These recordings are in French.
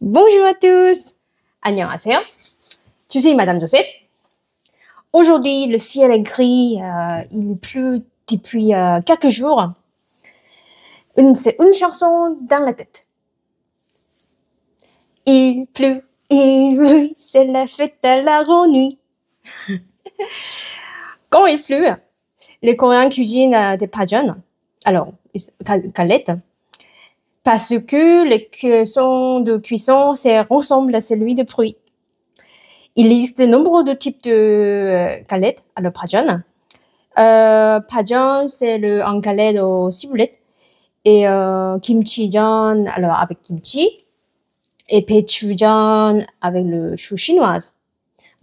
Bonjour à tous. 안녕하세요. Je suis Madame Joseph. Aujourd'hui, le ciel est gris, il pleut depuis quelques jours. C'est une chanson dans la tête. Il pleut, c'est la fête à la grande nuit. Quand il pleut, les Coréens cuisinent des pajeons, alors galettes, parce que les cuissons de cuisson ressemblent à celui de fruits. Il existe de nombreux types de galettes, alors pajeon. pajeon, c'est un galette aux ciboulettes. Et kimchijeon, alors avec kimchi. Et pechujeon avec le chou chinoise,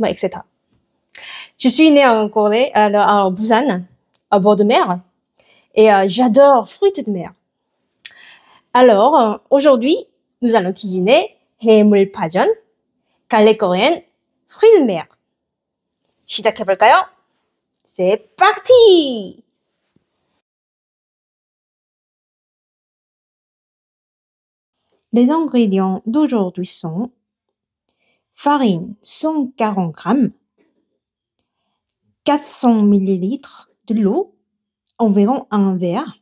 etc. Je suis née en Corée, à Busan, à bord de mer. Et j'adore fruits de mer. Alors, aujourd'hui, nous allons cuisiner 해물 pajeon, galette coréenne, fruits de mer. 시작해볼까요? C'est parti! Les ingrédients d'aujourd'hui sont farine 140 g, 400 ml de l'eau, environ un verre,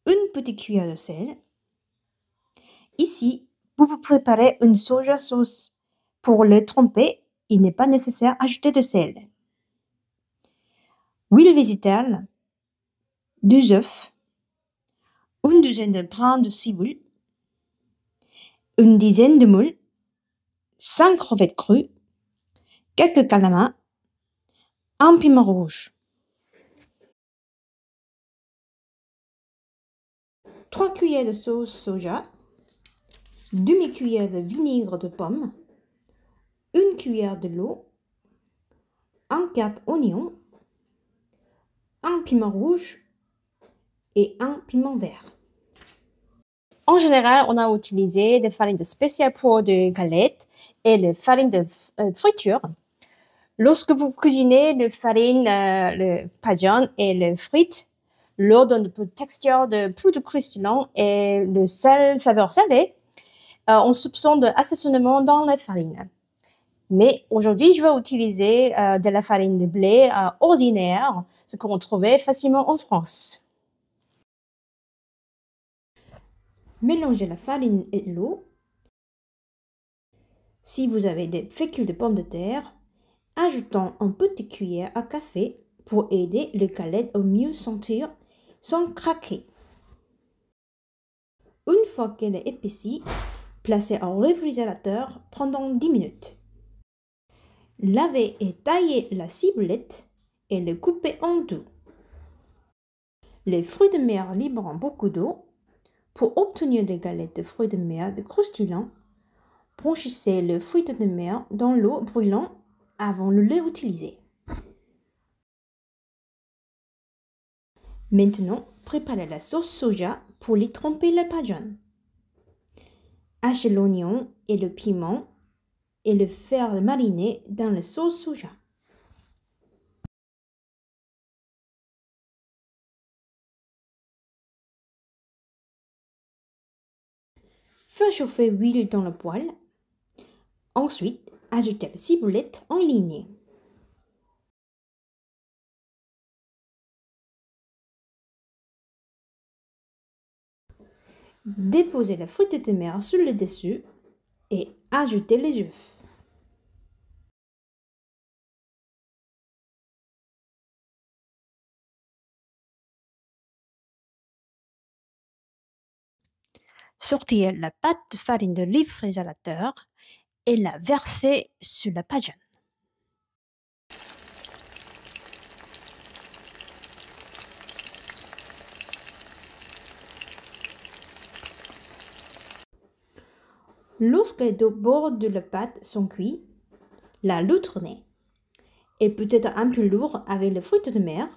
une petite cuillère de sel. Ici, vous pouvez préparer une soja sauce. Pour le tremper, il n'est pas nécessaire d'ajouter de sel. Huile végétale, 2 œufs, une douzaine de brins de ciboule, une dizaine de moules, 5 crevettes crues, quelques calamars, un piment rouge. 3 cuillères de sauce soja, demi-cuillère de vinaigre de pomme, une cuillère de l'eau, un quart oignon, un piment rouge et un piment vert. En général, on a utilisé des farines spéciales pour des galettes et les farines de friture. Lorsque vous cuisinez le farine, le pajeon et le frites, l'eau donne une texture de plus de croustillant et le sel, saveur salée, on soupçonne d'assaisonnement dans la farine. Mais aujourd'hui, je vais utiliser de la farine de blé ordinaire, ce qu'on trouvait facilement en France. Mélangez la farine et l'eau. Si vous avez des fécule de pommes de terre, ajoutons une petite cuillère à café pour aider le galette au mieux sentir sans craquer. Une fois qu'elle est épaissie, placez au réfrigérateur pendant 10 minutes. Lavez et taillez la ciboulette et le coupez en deux. Les fruits de mer libèrent beaucoup d'eau. Pour obtenir des galettes de fruits de mer de croustillants, blanchissez le fruit de mer dans l'eau brûlante avant de l'utiliser. Maintenant, préparez la sauce soja pour y tremper le pajeon. Hachez l'oignon et le piment et le faire mariner dans la sauce soja. Faites chauffer l'huile dans le poêle. Ensuite, ajoutez la ciboulette en ligne. Déposez la frite de mer sur le dessus et ajoutez les œufs. Sortir la pâte de farine de réfrigérateur et la verser sur la pajeon. Lorsque les deux bords de la pâte sont cuits, la tournez. Elle peut être un peu lourde avec le fruit de mer,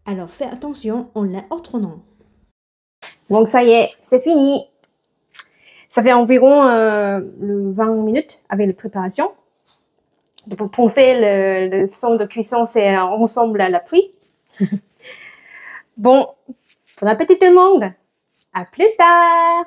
alors faites attention en la retournant. Donc ça y est, c'est fini. Ça fait environ 20 minutes avec la préparation. Pour penser le son de cuisson, c'est ensemble à la pluie. Bon appétit tout le monde. À plus tard.